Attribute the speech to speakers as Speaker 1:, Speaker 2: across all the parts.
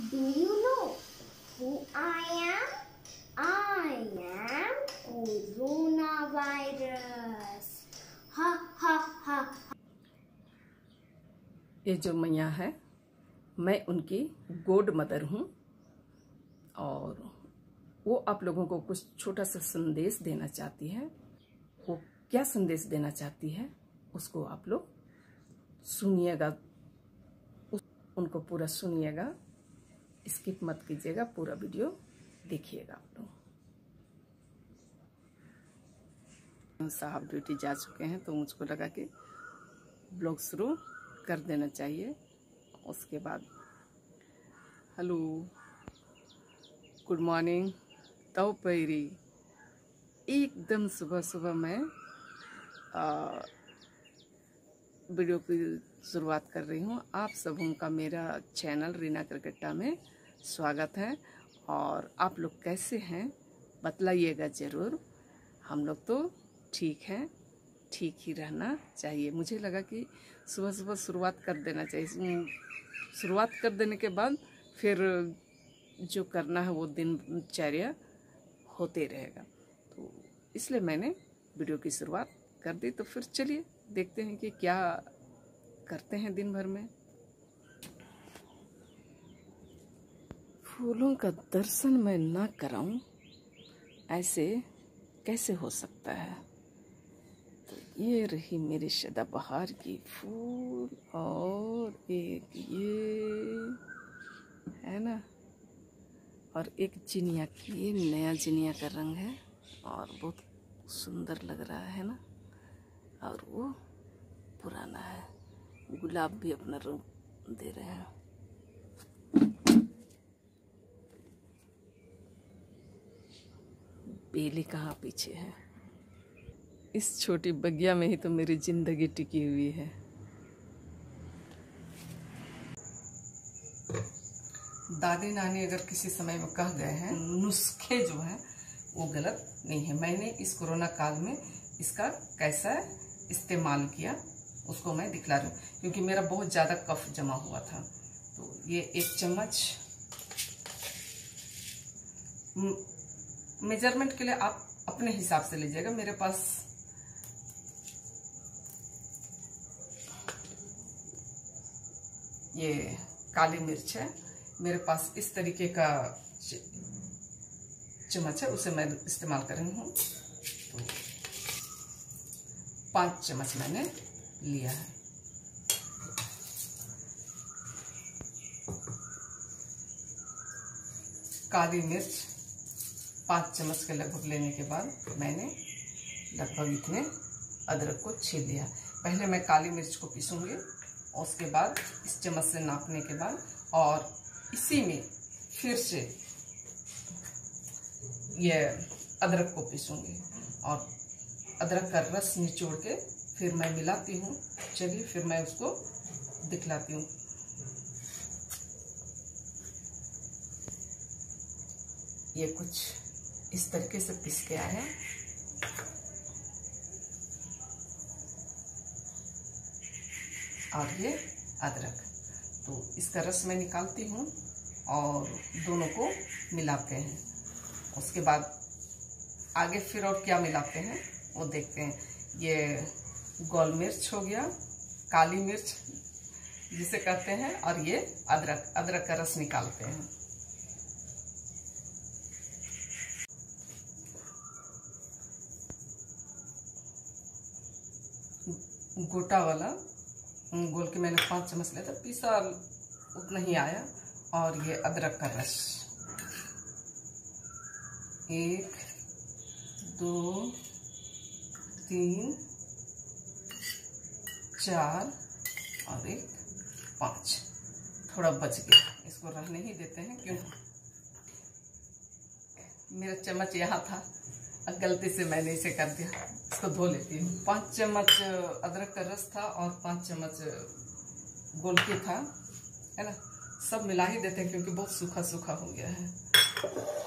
Speaker 1: Do you know who I am? I am coronavirus. Ha ha ha.
Speaker 2: ये जो मैया है, मैं उनकी गॉड मदर हूँ और वो आप लोगों को कुछ छोटा सा संदेश देना चाहती है। वो क्या संदेश देना चाहती है उसको आप लोग सुनिएगा, उनको पूरा सुनिएगा, स्किप मत कीजिएगा, पूरा वीडियो देखिएगा आप लोग। साहब ड्यूटी जा चुके हैं तो मुझको लगा कि ब्लॉग शुरू कर देना चाहिए। उसके बाद हेलो, गुड मॉर्निंग, दोपहरी, एकदम सुबह सुबह मैं वीडियो की शुरुआत कर रही हूँ। आप सबों का मेरा चैनल रीना क्रिकेटा में स्वागत है। और आप लोग कैसे हैं बतलाइएगा ज़रूर। हम लोग तो ठीक हैं, ठीक ही रहना चाहिए। मुझे लगा कि सुबह सुबह शुरुआत कर देना चाहिए। शुरुआत कर देने के बाद फिर जो करना है वो दिनचर्या होते रहेगा, तो इसलिए मैंने वीडियो की शुरुआत कर दी। तो फिर चलिए देखते हैं कि क्या करते हैं दिन भर में। फूलों का दर्शन मैं ना कराऊं, ऐसे कैसे हो सकता है। तो ये रही मेरी सदाबहार की फूल और एक ये है ना, और एक जिनिया की, ये नया जिनिया का रंग है और बहुत सुंदर लग रहा है ना। और वो पुराना है, गुलाब भी अपना रंग दे रहे हैं। बेली कहाँ पीछे है। इस छोटी बगिया में ही तो मेरी जिंदगी टिकी हुई है। दादी नानी अगर किसी समय में कह गए हैं नुस्खे जो हैं वो गलत नहीं है। मैंने इस कोरोना काल में इसका कैसा इस्तेमाल किया उसको मैं दिखला रही हूँ, क्योंकि मेरा बहुत ज़्यादा कफ जमा हुआ था। तो ये 1 चम्मच, मेजरमेंट के लिए आप अपने हिसाब से लीजिएगा। मेरे पास ये काली मिर्च है, मेरे पास इस तरीके का चम्मच है, उसे मैं इस्तेमाल कर रही हूँ। तो 5 चम्मच मैंने लिया है। काली मिर्च 5 चम्मच के लगभग लेने के बाद मैंने लगभग इतने अदरक को छील लिया। पहले मैं काली मिर्च को पीसूंगी, उसके बाद इस चम्मच से नापने के बाद और इसी में फिर से ये अदरक को पीसूंगी और अदरक का रस निचोड़ के फिर मैं मिलाती हूँ। चलिए फिर मैं उसको दिखलाती हूँ। ये कुछ इस तरीके से पीस के आया है। और ये अदरक, तो इसका रस मैं निकालती हूँ और दोनों को मिलाते हैं। उसके बाद आगे फिर और क्या मिलाते हैं वो देखते हैं। ये गोल मिर्च हो गया, काली मिर्च जिसे कहते हैं, और ये अदरक का रस निकालते हैं। गोटा वाला गोल के मैंने 5 चम्मच लिया था, पीसा उतना ही आया। और ये अदरक का रस 1 2 3 4 और 1 5, थोड़ा बच गया, इसको रहने ही देते हैं क्योंकि मेरा चम्मच यहाँ था, गलती से मैंने इसे कर दिया। इसको धो लेती हूँ। 5 चम्मच अदरक का रस था और 5 चम्मच गोलकी था, है ना। सब मिला ही देते हैं क्योंकि बहुत सूखा सूखा हो गया है।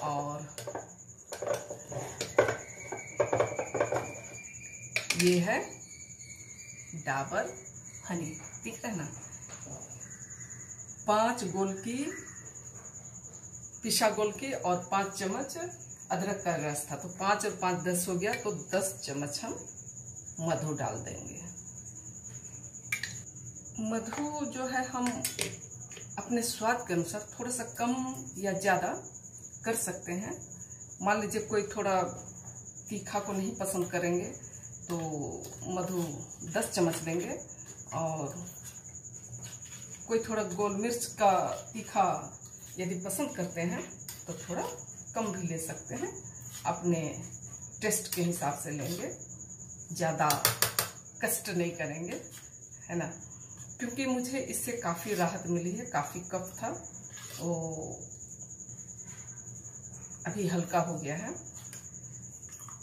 Speaker 2: और ये है डाबर हनी, दिख रहा है ना। 5 गोलकी पिसा गोलकी और 5 चम्मच अदरक का रस था, तो 5 और 5 10 हो गया, तो 10 चम्मच हम मधु डाल देंगे। मधु जो है हम अपने स्वाद के अनुसार थोड़ा सा कम या ज़्यादा कर सकते हैं। मान लीजिए कोई थोड़ा तीखा को नहीं पसंद करेंगे तो मधु 10 चम्मच लेंगे, और कोई थोड़ा गोल मिर्च का तीखा यदि पसंद करते हैं तो थोड़ा कम भी ले सकते हैं, अपने टेस्ट के हिसाब से लेंगे, ज़्यादा कष्ट नहीं करेंगे, है ना। क्योंकि मुझे इससे काफ़ी राहत मिली है, काफ़ी कफ था वो अभी हल्का हो गया है।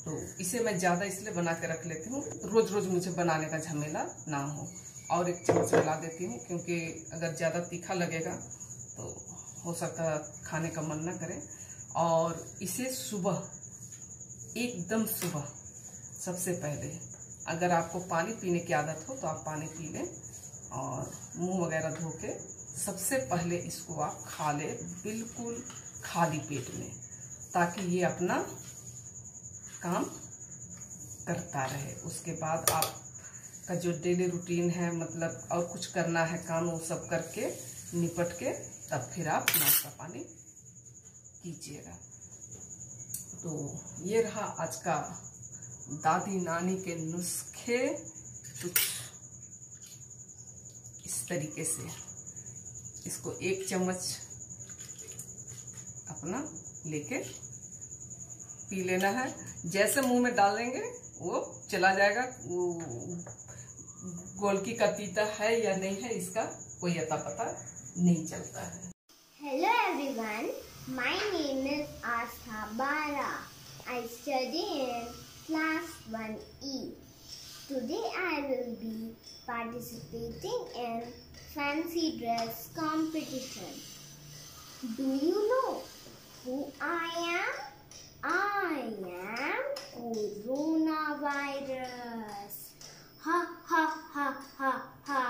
Speaker 2: तो इसे मैं ज़्यादा इसलिए बना के रख लेती हूँ, रोज़ रोज़ मुझे बनाने का झमेला ना हो। और 1 चम्मच मिला देती हूँ, क्योंकि अगर ज़्यादा तीखा लगेगा तो हो सकता है खाने का मन ना करे। और इसे सुबह, एकदम सुबह सबसे पहले, अगर आपको पानी पीने की आदत हो तो आप पानी पी लें, और मुंह वगैरह धो के सबसे पहले इसको आप खा लें, बिल्कुल खाली पेट में, ताकि ये अपना काम करता रहे। उसके बाद आपका जो डेली रूटीन है, मतलब और कुछ करना है काम, वो सब करके निपट के तब फिर आप नाश्ता पानी कीजिएगा। तो ये रहा आज का दादी नानी के नुस्खे, कुछ इस तरीके से। इसको 1 चम्मच अपना लेके पी लेना है। जैसे मुंह में डालेंगे वो चला जाएगा, वो गोलकी का तीता है या नहीं है इसका कोई अता पता नहीं चलता है।
Speaker 1: Hello everyone, my name is Astha Bara. I study in class 1E. Today I will be participating in fancy dress competition. Do you know who I am? I am coronavirus. Ha ha ha ha ha.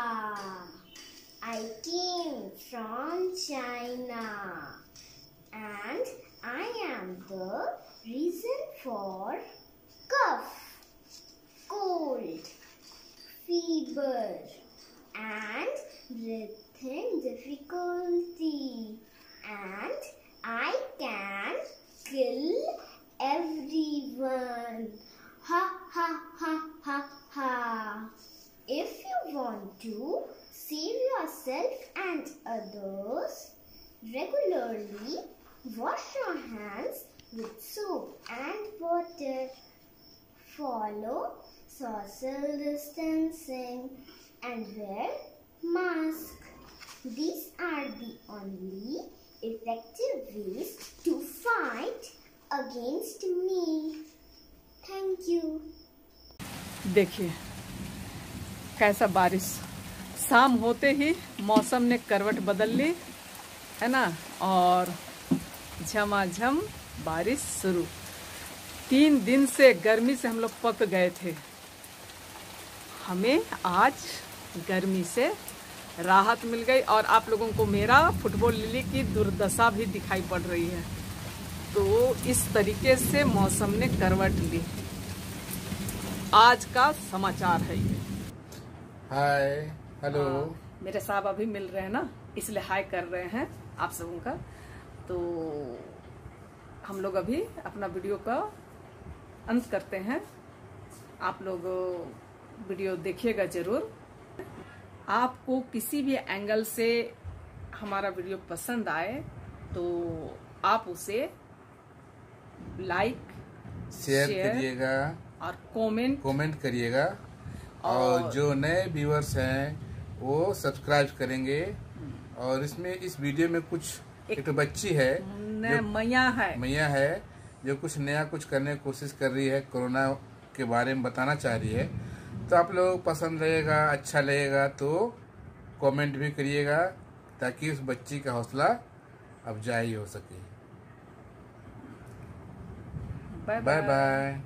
Speaker 1: I came from China and I am the reason for cough, cold, fever and breathing difficulty, and I can kill everyone. Ha ha ha ha ha. If you want to save yourself and others, regularly wash your hands with soap and water. Follow social distancing and wear mask. These are the only effective ways to fight against me. Thank you.
Speaker 2: देखिए कैसा बारिश, शाम होते ही मौसम ने करवट बदल ली, है ना, और झमाझम बारिश शुरू। 3 दिन से गर्मी से हम लोग पक गए थे, हमें आज गर्मी से राहत मिल गई, और आप लोगों को मेरा फुटबॉल लिली की दुर्दशा भी दिखाई पड़ रही है। तो इस तरीके से मौसम ने करवट ली। आज का समाचार है ये।
Speaker 3: हाय, हेलो।
Speaker 2: मेरे साहब अभी मिल रहे हैं ना, इसलिए हाय कर रहे हैं आप सबों का। तो हम लोग अभी अपना वीडियो का अंत करते हैं। आप लोग वीडियो देखिएगा जरूर। आपको किसी भी एंगल से हमारा वीडियो पसंद आए तो आप उसे लाइक,
Speaker 3: शेयर करिएगा
Speaker 2: और कमेंट
Speaker 3: करिएगा, और जो नए व्यूअर्स हैं वो सब्सक्राइब करेंगे। और इसमें इस वीडियो में कुछ एक तो बच्ची है, मैया है जो कुछ नया कुछ करने की कोशिश कर रही है, कोरोना के बारे में बताना चाह रही है। तो आप लोग पसंद रहेगा, अच्छा लगेगा तो कमेंट भी करिएगा, ताकि उस बच्ची का हौसला अफजाई हो सके। Bye bye.